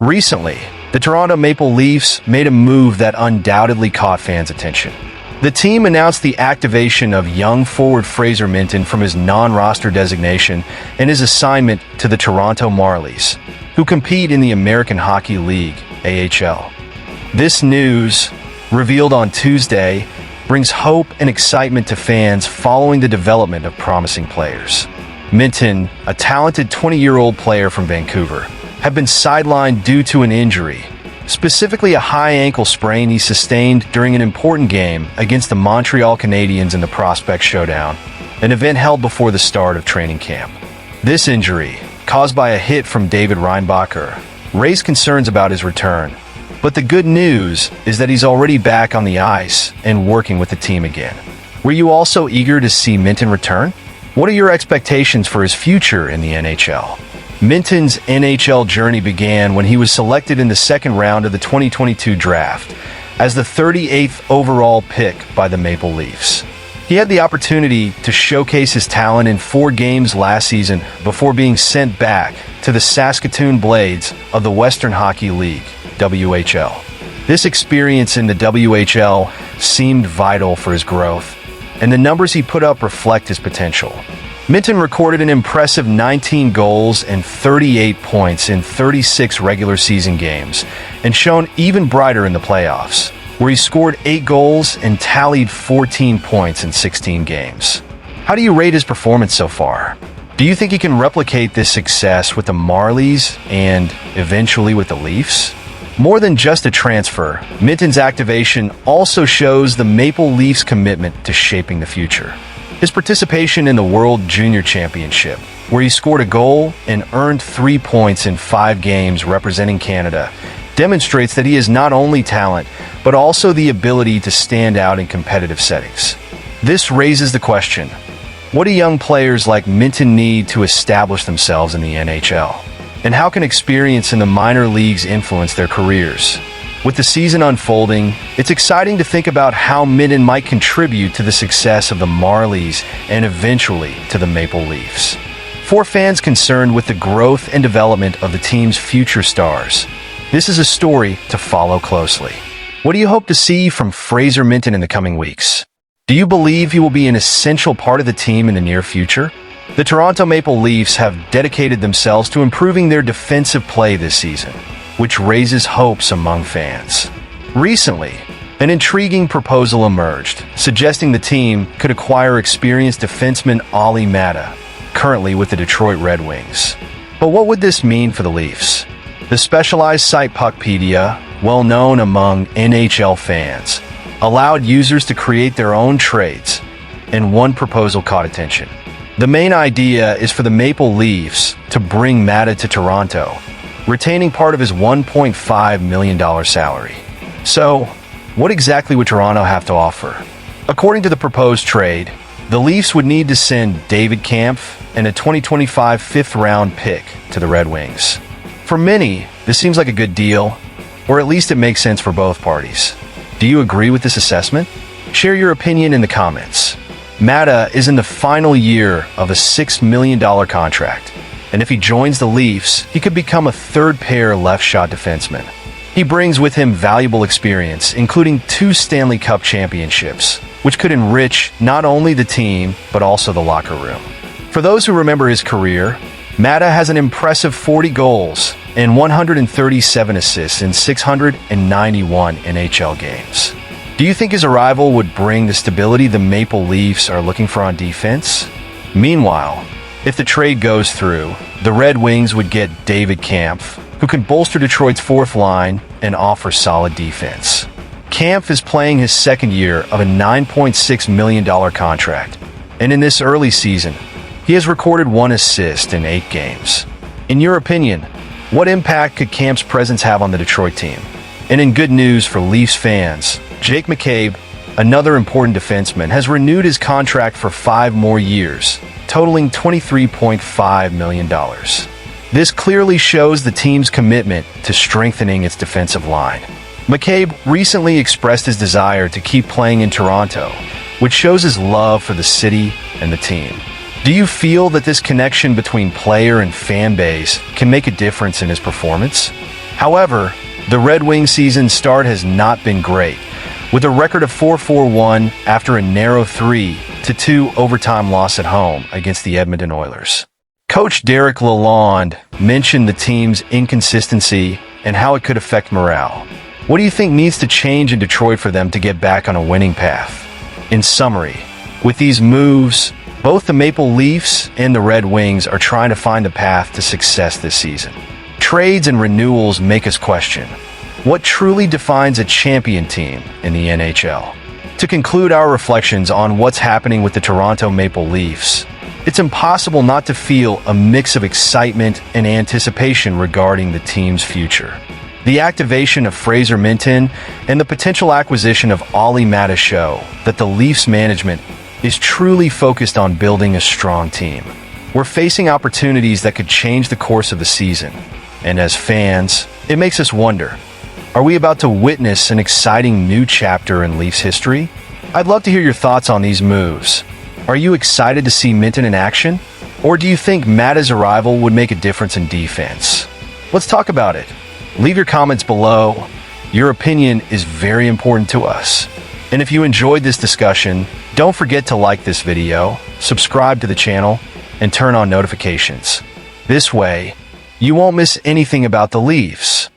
Recently, the Toronto Maple Leafs made a move that undoubtedly caught fans' attention. The team announced the activation of young forward Fraser Minten from his non-roster designation and his assignment to the Toronto Marlies, who compete in the American Hockey League, AHL. This news, revealed on Tuesday, brings hope and excitement to fans following the development of promising players. Minten, a talented 20-year-old player from Vancouver, had been sidelined due to an injury, specifically a high ankle sprain he sustained during an important game against the Montreal Canadiens in the Prospect Showdown, an event held before the start of training camp. This injury, caused by a hit from David Reinbacher, raised concerns about his return, but the good news is that he's already back on the ice and working with the team again. Were you also eager to see Minten return? What are your expectations for his future in the NHL? Minten's NHL journey began when he was selected in the second round of the 2022 draft as the 38th overall pick by the Maple Leafs. He had the opportunity to showcase his talent in 4 games last season before being sent back to the Saskatoon Blades of the Western Hockey League, WHL. This experience in the WHL seemed vital for his growth, and the numbers he put up reflect his potential. Minten recorded an impressive 19 goals and 38 points in 36 regular season games, and shone even brighter in the playoffs, where he scored 8 goals and tallied 14 points in 16 games. How do you rate his performance so far? Do you think he can replicate this success with the Marlies and eventually with the Leafs? More than just a transfer, Minten's activation also shows the Maple Leafs' commitment to shaping the future. His participation in the World Junior Championship, where he scored a goal and earned 3 points in 5 games representing Canada, demonstrates that he has not only talent, but also the ability to stand out in competitive settings. This raises the question, what do young players like Minten need to establish themselves in the NHL? And how can experience in the minor leagues influence their careers? With the season unfolding, it's exciting to think about how Minten might contribute to the success of the Marlies and eventually to the Maple Leafs. For fans concerned with the growth and development of the team's future stars, this is a story to follow closely. What do you hope to see from Fraser Minten in the coming weeks? Do you believe he will be an essential part of the team in the near future? The Toronto Maple Leafs have dedicated themselves to improving their defensive play this season, which raises hopes among fans. Recently, an intriguing proposal emerged, suggesting the team could acquire experienced defenseman Olli Maatta, currently with the Detroit Red Wings. But what would this mean for the Leafs? The specialized site Puckpedia, well known among NHL fans, allowed users to create their own trades, and one proposal caught attention. The main idea is for the Maple Leafs to bring Maatta to Toronto, retaining part of his $1.5 million salary. So, what exactly would Toronto have to offer? According to the proposed trade, the Leafs would need to send David Kampf and a 2025 fifth-round pick to the Red Wings. For many, this seems like a good deal, or at least it makes sense for both parties. Do you agree with this assessment? Share your opinion in the comments. Maatta is in the final year of a $6 million contract, and if he joins the Leafs, he could become a third-pair left-shot defenseman. He brings with him valuable experience, including 2 Stanley Cup championships, which could enrich not only the team, but also the locker room. For those who remember his career, Maatta has an impressive 40 goals and 137 assists in 691 NHL games. Do you think his arrival would bring the stability the Maple Leafs are looking for on defense? Meanwhile, if the trade goes through, the Red Wings would get David Kampf, who can bolster Detroit's fourth line and offer solid defense. Kampf is playing his second year of a $9.6 million contract, and in this early season, he has recorded 1 assist in 8 games. In your opinion, what impact could Kampf's presence have on the Detroit team? And in good news for Leafs fans, Jake McCabe, another important defenseman, has renewed his contract for 5 more years, totaling $23.5 million. This clearly shows the team's commitment to strengthening its defensive line. McCabe recently expressed his desire to keep playing in Toronto, which shows his love for the city and the team. Do you feel that this connection between player and fan base can make a difference in his performance? However, the Red Wings season start has not been great, with a record of 4-4-1 after a narrow 3-2 overtime loss at home against the Edmonton Oilers. Coach Derek Lalonde mentioned the team's inconsistency and how it could affect morale. What do you think needs to change in Detroit for them to get back on a winning path? In summary, with these moves, both the Maple Leafs and the Red Wings are trying to find a path to success this season. Trades and renewals make us question, what truly defines a champion team in the NHL? To conclude our reflections on what's happening with the Toronto Maple Leafs, it's impossible not to feel a mix of excitement and anticipation regarding the team's future. The activation of Fraser Minten and the potential acquisition of Olli Maatta show that the Leafs management is truly focused on building a strong team. We're facing opportunities that could change the course of the season, and as fans, it makes us wonder, are we about to witness an exciting new chapter in Leafs history? I'd love to hear your thoughts on these moves. Are you excited to see Minten in action? Or do you think Maatta's arrival would make a difference in defense? Let's talk about it. Leave your comments below. Your opinion is very important to us. And if you enjoyed this discussion, don't forget to like this video, subscribe to the channel, and turn on notifications. This way, you won't miss anything about the Leafs.